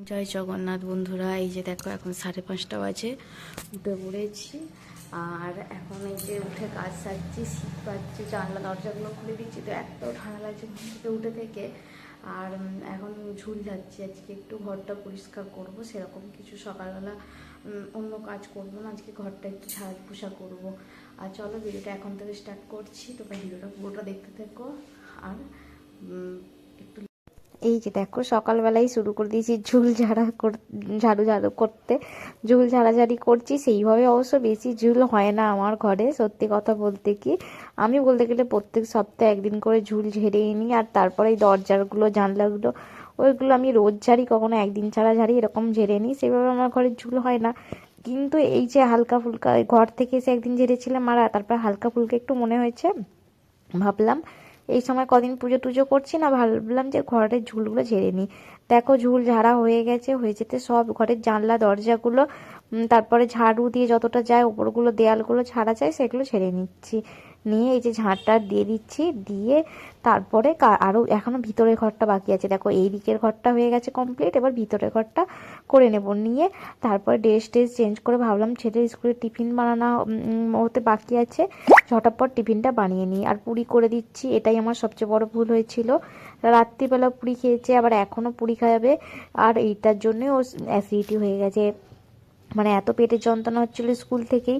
জয় জগন্নাথ বন্ধুরা, এই যে দেখো এখন 5:30 বাজে, উঠে পড়েছি। আর এখন এই যে উঠে কাজ সারছি, শীত পাচ্ছি, জানলা দরজাগুলো খুলে দিচ্ছি, তো এত ঠান্ডা লাগছে ঘুম থেকে উঠে থেকে। আর এখন ঝুল যাচ্ছি, আজকে একটু ঘরটা পরিষ্কার করব, সেরকম কিছু সকালবেলা অন্য কাজ করবো না, আজকে ঘরটা একটু ঝাড় পোছা করবো। আর চলো ভিডিওটা এখন থেকে স্টার্ট করছি, তোমরা ভিডিওটা পুরোটা দেখতে থেকো। আর একটু এই যে দেখো সকালবেলাই শুরু করে দিয়েছি ঝাড়ু ঝাড়ু করতে, ঝুল ঝাড়াঝাড়ি করছি। সেইভাবে অবশ্য বেশি ঝুল হয় না আমার ঘরে, সত্যি কথা বলতে কি আমি বলতে গেলে প্রত্যেক সপ্তাহে একদিন করে ঝুল ঝেড়েই নিই। আর তারপরে এই দরজাগুলো জানলাগুলো ওইগুলো আমি রোজ ঝাড়ি, কখনো একদিন ছাড়া ঝাড়ি, এরকম ঝেড়ে নিই। সেভাবে আমার ঘরে ঝুল হয় না। কিন্তু এই যে হালকা ফুলকা ঘর থেকে এসে একদিন ঝেড়েছিলাম, আর তারপর হালকা ফুলকা একটু মনে হয়েছে, ভাবলাম এই সময় কদিন পুজো টুজো করছি না, ভাবলাম যে ঘরের ঝুলগুলো ঝেড়ে নিই। দেখো ঝুল ঝাড়া হয়ে গেছে, হয়ে যেতে সব ঘরের জানলা দরজাগুলো তারপরে ঝাড়ু দিয়ে যতটা যায় ওপরগুলো দেয়ালগুলো ছাড়া যায় সেগুলো ঝেড়ে নিচ্ছি। নিয়ে এই যে ঝাঁটটা দিয়ে দিচ্ছি, দিয়ে তারপরে আরও এখনও ভিতরের ঘরটা বাকি আছে। দেখো এই দিকের ঘরটা হয়ে গেছে কমপ্লিট, এবার ভিতরের ঘরটা করে নেব। নিয়ে তারপরে ড্রেস চেঞ্জ করে ভাবলাম ছেলের স্কুলে টিফিন বানানো হতে বাকি আছে, ঝটাপট টিফিনটা বানিয়ে নিই। আর পুরি করে দিচ্ছি, এটাই আমার সবচেয়ে বড় ভুল হয়েছিল। রাত্রিবেলা পুরি খেয়েছে, আবার এখনও পুরি খাওয়াবে। আর এইটার জন্যে ও অ্যাসিডিটি হয়ে গেছে, মানে এত পেটের যন্ত্রণা হচ্ছিল স্কুল থেকেই,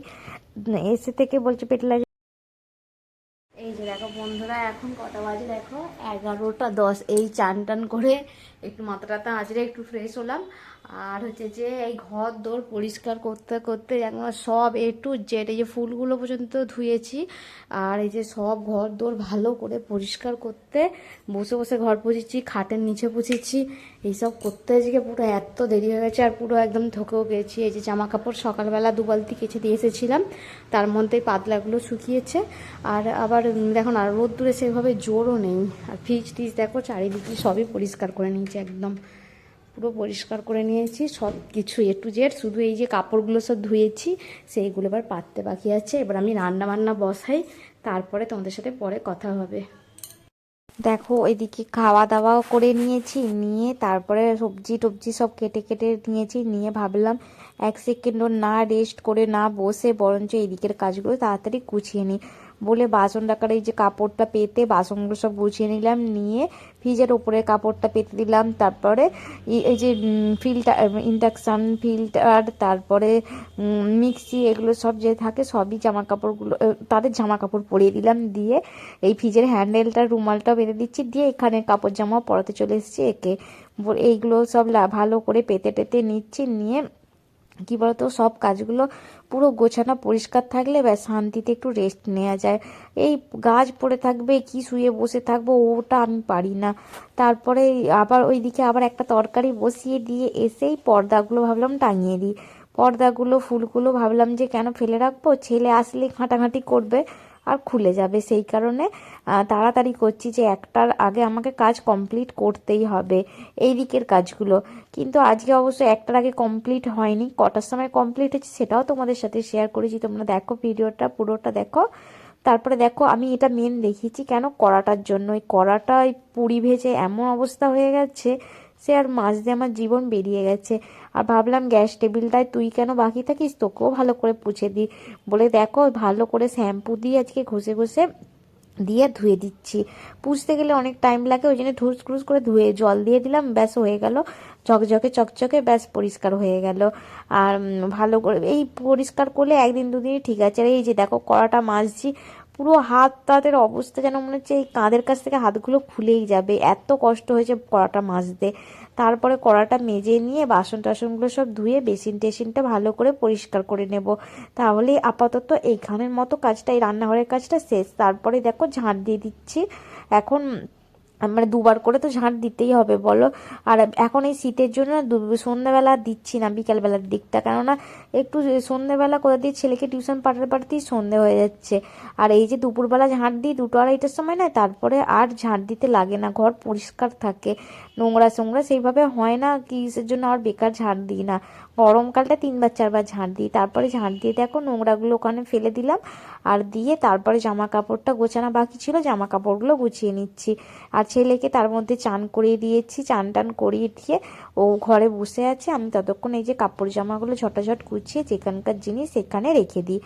এসে থেকে বলছে পেটে লাগে। এই যে দেখো বন্ধুরা, এখন কটা বাজে দেখো, 11টা 10। এই চান টান করে একটু মাথা টাথা আঁচড়ে একটু ফ্রেশ হলাম। আর হচ্ছে যে এই ঘর দোর পরিষ্কার করতে করতে একবার সব A to Z, এই যে ফুলগুলো পর্যন্ত ধুয়েছি। আর এই যে সব ঘর দোর ভালো করে পরিষ্কার করতে বসে বসে ঘর পুছেছি, খাটের নিচে পুছেছি, এইসব করতে আজকে পুরো এত দেরি হয়ে গেছে। আর পুরো একদম থকেও গেছি। এই যে জামা কাপড় সকালবেলা 2 বালতি কেচে দিয়ে এসেছিলাম, তার মধ্যে পাতলাগুলো শুকিয়েছে। আর আবার দেখো না, রোদ্দুরে সেভাবে জোরও নেই। আর ফ্রিজ টিজ দেখো চারিদিকে সবই পরিষ্কার করে নিয়েছি, একদম পুরো পরিষ্কার করে নিয়েছি সব কিছু A to Z। শুধু এই যে কাপড়গুলো সব ধুয়েছি, সেইগুলো এবার পাততে বাকি আছে। এবার আমি রান্না বান্না বসাই, তারপরে তোমাদের সাথে পরে কথা হবে। দেখো এদিকে খাওয়া দাওয়াও করে নিয়েছি, নিয়ে তারপরে সবজি টবজি সব কেটে কেটে নিয়েছি। নিয়ে ভাবলাম 1 সেকেন্ডও না রেস্ট করে না বসে বরঞ্চ এদিকের কাজগুলো তাড়াতাড়ি গুছিয়ে নিই বলে বাসন রাখার এই যে কাপড়টা পেতে বাসনগুলো সব গুছিয়ে নিলাম। নিয়ে ফ্রিজের ওপরে কাপড়টা পেতে দিলাম। তারপরে এই যে ফিল্টার, ইন্ডাকশান ফিল্টার, তারপরে মিক্সি, এগুলো সব যে থাকে সবই জামা কাপড়গুলো তাদের জামা কাপড় পরিয়ে দিলাম। দিয়ে এই ফ্রিজের হ্যান্ডেলটা রুমালটা বেঁধে দিচ্ছি, দিয়ে এখানে কাপড় জামা পরাতে চলে এসেছি একে। এইগুলো সব ভালো করে পেতে টেতে নিচ্ছি। নিয়ে কি বলতো, সব কাজগুলো পুরো গোছানো পরিষ্কার থাকলে ব্যাস শান্তিতে একটু রেস্ট নেওয়া যায়। এই গাছ পড়ে থাকবে কি শুয়ে বসে থাকবো, ওটা আমি পারি না। তারপরে আবার ওইদিকে আবার একটা তরকারি বসিয়ে দিয়ে এসেই পর্দাগুলো ভাবলাম টাঙিয়ে দিই। পর্দাগুলো ফুলগুলো ভাবলাম যে কেন ফেলে রাখবো, ছেলে আসলে ঘাঁটাঘাঁটি করবে আর খুলে যাবে, সেই কারণে তাড়াতাড়ি করছি যে একটার আগে আমাকে কাজ কমপ্লিট করতেই হবে এই দিকের কাজগুলো। কিন্তু আজকে অবশ্য একটার আগে কমপ্লিট হয়নি, কটার সময় কমপ্লিট হচ্ছে সেটাও তোমাদের সাথে শেয়ার করেছি। তোমরা দেখো ভিডিওটা পুরোটা দেখো। তারপরে দেখো আমি এটা মেন দেখিয়েছি কেন, কড়াটার জন্য। ওই কড়াটায় পুরি ভেজে এমন অবস্থা হয়ে গেছে, সে আর মাছ দিয়ে আমার জীবন বেরিয়ে গেছে। আর ভাবলাম গ্যাস টেবিলটায় তুই কেন বাকি থাকিস, তোকেও ভালো করে পুছে দিই বলে দেখো ভালো করে শ্যাম্পু দিয়ে আজকে ঘষে ঘষে দিয়ে ধুয়ে দিচ্ছি। পুষতে গেলে অনেক টাইম লাগে, ওই জন্য ধুস ক্রুস করে ধুয়ে জল দিয়ে দিলাম, ব্যাস হয়ে গেল ঝকঝকে চকচকে, ব্যাস পরিষ্কার হয়ে গেল। আর ভালো করে এই পরিষ্কার করলে একদিন দুদিনই ঠিক আছে। আর এই যে দেখো কড়াটা মাজছি, পুরো হাত তাতের অবস্থা যেন মনে হচ্ছে এই কাঁধের কাছ থেকে হাতগুলো খুলেই যাবে, এত কষ্ট হয়েছে কড়াটা মাজতে। তারপরে কড়াটা মেজে নিয়ে বাসন টাসনগুলো সব ধুয়ে বেসিন টেসিনটা ভালো করে পরিষ্কার করে নেব। তাহলেই আপাতত এইখানের মতো কাজটা, এই রান্নাঘরের কাজটা শেষ। তারপরে দেখো ঝাঁট দিয়ে দিচ্ছি এখন, মানে 2বার করে তো ঝাঁট দিতেই হবে বলো। আর এখন এই শীতের জন্য সন্ধ্যাবেলা দিচ্ছি না, বিকালবেলার দিকটা, কেননা একটু সন্ধ্যেবেলা করে দিয়ে ছেলেকে টিউশন পাঠাতে পাঠাতেই সন্ধে হয়ে যাচ্ছে। আর এই যে দুপুরবেলা ঝাঁট দিই 2টো 2:30টার সময় না, তারপরে আর ঝাঁট দিতে লাগে না, ঘর পরিষ্কার থাকে, নোংরা সেইভাবে হয় না, কিসের জন্য আর বেকার ঝাঁট দিই না। গরমকালটা 3-4বার ঝাঁট দিই, তারপরে ঝাঁট দিয়ে দেখো নোংরাগুলো ওখানে ফেলে দিলাম, আর দিয়ে তারপরে জামা কাপড়টা গোছানো বাকি ছিল, জামা কাপড়গুলো গুছিয়ে নিচ্ছি। আর ছেলেকে তার মধ্যে চান করিয়ে দিয়েছি, চান টান করিয়ে দিয়ে ও ঘরে বসে আছে, আমি ততক্ষণ এই যে কাপড় জামাগুলো ঝটাঝট গুছিয়ে যেখানকার জিনিস সেখানে রেখে দিই।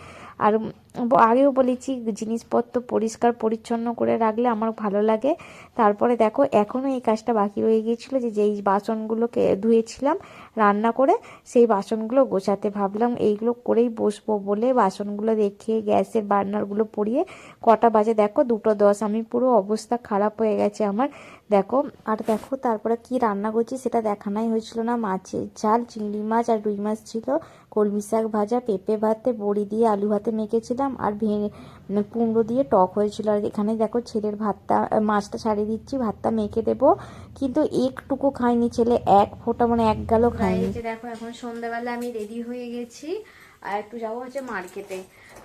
আর আগেও বলেছি জিনিসপত্র পরিষ্কার পরিচ্ছন্ন করে রাখলে আমার ভালো লাগে। তারপরে দেখো এখনও এই কাজটা বাকি রয়ে গিয়েছিলো, যেই বাসনগুলোকে ধুয়েছিলাম রান্না করে, সেই বাসনগুলো গোছাতে ভাবলাম এইগুলো করেই বসবো বলে বাসনগুলো রেখে গ্যাসের বার্নারগুলো পরিয়ে কটা বাজে দেখো 2:10, আমি পুরো অবস্থা খারাপ হয়ে গেছে আমার। দেখো আর দেখো তারপরে কি রান্না করছি সেটা দেখানোই হয়েছিল না। মাছের ঝাল, চিংড়ি মাছ আর রুই মাছ ছিল, কলমি শাক ভাজা, পেঁপে ভাতে, বড়ি দিয়ে আলু ভাতে মেখেছিলাম, আর কুমড়ো দিয়ে টক হয়েছিল। আর এখানে দেখো ছেলের ভাতটা, মাছটা ছাড়িয়ে দিচ্ছি, ভাতটা মেখে দেবো, কিন্তু একটুকু খায়নি ছেলে, এক ফোঁটা মানে এক গালও খায়নি। দেখো এখন সন্ধ্যাবেলা আমি রেডি হয়ে গেছি, আর একটু যাবো হচ্ছে মার্কেটে।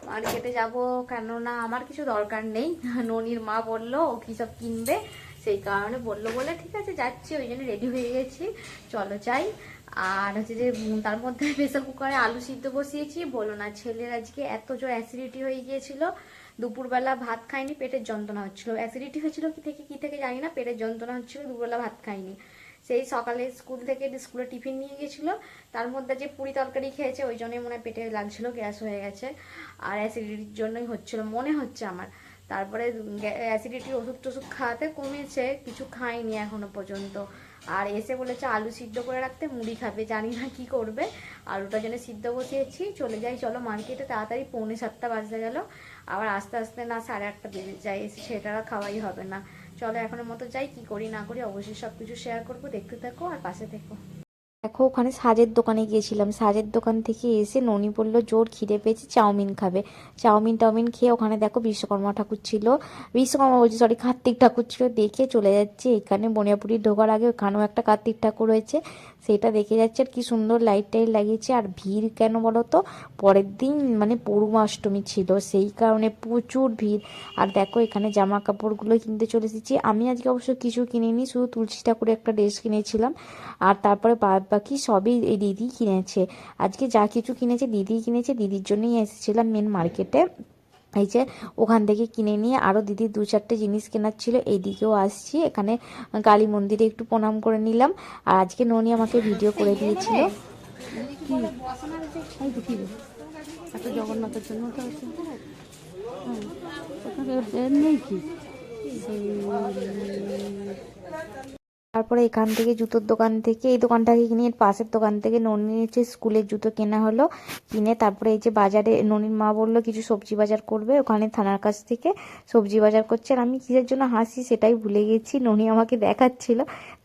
মার্কেটে যাব কেননা আমার কিছু দরকার নেই, ননির মা বললো ও কী সব কিনবে, সেই কারণে বললো বলে ঠিক আছে যাচ্ছি, ওই জন্য রেডি হয়ে গেছি, চলো যাই। আর হচ্ছে যে তার মধ্যে প্রেসার কুকারে আলু সিদ্ধ বসিয়েছি, বলো না ছেলের আজকে এত জোর অ্যাসিডিটি হয়ে গিয়েছিল, দুপুরবেলা ভাত খাইনি, পেটের যন্ত্রণা হচ্ছিলো, অ্যাসিডিটি হয়েছিল কি থেকে জানি না, পেটের যন্ত্রণা হচ্ছিলো, দুপুরবেলা ভাত খাইনি। সেই সকালে স্কুলে টিফিন নিয়ে গেছিলো, তার মধ্যে যে পুরি তরকারি খেয়েছে ওই জন্যই মনে হয় পেটে লাগছিল, গ্যাস হয়ে গেছে, আর অ্যাসিডিটির জন্যই হচ্ছিল মনে হচ্ছে আমার। তারপরে অ্যাসিডিটির ওষুধ টষুধ খাওয়াতে কমেছে, কিছু খাইনি এখনো পর্যন্ত। আর এসে বলেছে আলু সিদ্ধ করে রাখতে, মুড়ি খাবে, জানি না কি করবে। আলুটা জন্য সিদ্ধ বসিয়েছি, চলে যাই চলো মার্কেটে, তাড়াতাড়ি 6:45 বাজতে গেল, আবার আস্তে আস্তে না 8:30 বেজে যায়, এসে সেটা খাওয়াই হবে না। চলো এখনের মতো যাই, কি করি না করি অবশ্যই সবকিছু শেয়ার করবো, দেখতে থাকো আর পাশে থেকো। দেখো ওখানে সাজের দোকানে গিয়েছিলাম, সাজের দোকান থেকে এসে ননি বলল জোর খিদে পেয়েছে, চাউমিন খাবে। চাউমিন খেয়ে ওখানে দেখো বিশ্বকর্মা ঠাকুর ছিল, বিশ্বকর্মা বলছি সরি কার্তিক ঠাকুর ছিল, দেখে চলে যাচ্ছে। এখানে বনিয়াপুরি ঢোকার আগে ওখানেও একটা কার্তিক ঠাকুর হয়েছে, সেটা দেখে যাচ্ছে। আর কি সুন্দর লাইট টাইট লাগিয়েছে। আর ভিড় কেন বলো তো, পরের দিন মানে পৌর্ণাষ্টমী ছিল, সেই কারণে প্রচুর ভিড়। আর দেখো এখানে জামা কাপড়গুলো কিনতে চলে এসেছি। আমি আজকে অবশ্য কিছু কিনিনি, শুধু তুলসী ঠাকুরের একটা ড্রেস কিনেছিলাম, আর তারপরে বাকি সবই এই দিদি কিনেছে। আজকে যা কিছু কিনেছে দিদি কিনেছে, দিদির জন্যই এসেছিলাম মেন মার্কেটে। এই যে ওখান থেকে কিনে নিয়ে আরও দিদির 2-4টে জিনিস কেনার ছিল, এইদিকেও আসছি। এখানে কালী মন্দিরে একটু প্রণাম করে নিলাম। আর আজকে ননি আমাকে ভিডিও করে দিয়েছিল। জগন্নাথের জন্য নেই কি তারপরে এখান থেকে জুতোর দোকান থেকে, এই দোকানটাকে কিনে এর পাশের দোকান থেকে ননির হচ্ছে স্কুলের জুতো কেনা হলো। কিনে তারপরে এই যে বাজারে ননির মা বললো কিছু সবজি বাজার করবে, ওখানে থানার কাছ থেকে সবজি বাজার করছে। আর আমি কিসের জন্য হাসি সেটাই ভুলে গেছি, ননি আমাকে দেখাচ্ছিল।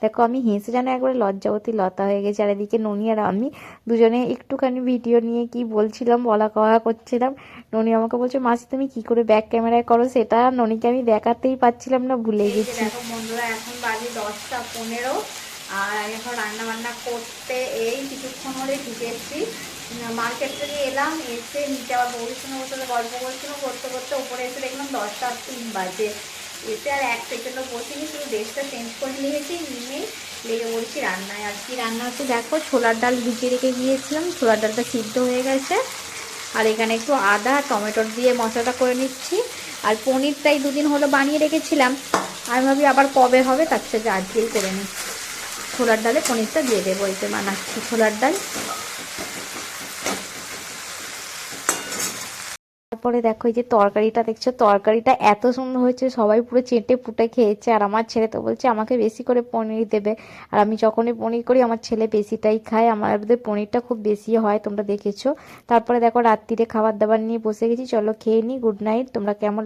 দেখো আমি হেসে যেন একবারে লজ্জাবতী লতা হয়ে গেছি। আর এদিকে ননি আর আমি দুজনে একটুখানি ভিডিও নিয়ে কি বলছিলাম, বলা কওয়া করছিলাম। ননি আমাকে বলছে মাসি তুমি কি করে ব্যাক ক্যামেরায় করো, সেটা ননিকে আমি দেখাতেই পাচ্ছিলাম না, ভুলে গেছি। বন্ধুরা এখন বাজে 10টা 15, আর এখন রান্না বান্না করতে এই কিছুক্ষণ হলে ঢুকেছি। মার্কেট থেকে এলাম, এসে নিচে আবার বৌদির সঙ্গে বসে গল্প করছিলাম, করতে করতে উপরে এসে দেখলাম 10টা 3 বাজে। এতে আর 1 সেকেন্ডও বসিনি, শুধু ড্রেসটা চেঞ্জ করে নিয়েছি, নিয়েই লেগে পড়ছি রান্নায়। আর কি রান্না হচ্ছে দেখো, ছোলার ডাল ভিজিয়ে রেখে গিয়েছিলাম, ছোলার ডালটা সিদ্ধ হয়ে গেছে। আর এখানে একটু আদা টমেটোর দিয়ে মশলাটা করে নিচ্ছি। আর পনিরটাই 2 দিন হলো বানিয়ে রেখেছিলাম, আমি ভাবি আবার কবে হবে, তার সাথে আজকেই করে নিই। ছোলার ডালে পনিরটা দিয়ে দেবো, এতে বানাচ্ছি ছোলার ডাল। তারপরে দেখো এই যে তরকারিটা দেখছো, তরকারিটা এত সুন্দর হয়েছে, সবাই পুরো চেটে পুটে খেয়েছে। আর আমার ছেলে তো বলছে আমাকে বেশি করে পনির দেবে, আর আমি যখনই পনির করি আমার ছেলে বেশিটাই খায়, আমাদের পনিরটা খুব বেশি হয়, তোমরা দেখেছো। তারপরে দেখো রাত্রিরে খাবার দাবার নিয়ে বসে গেছি, চলো খেয়ে নিই। Good night. তোমরা কেমন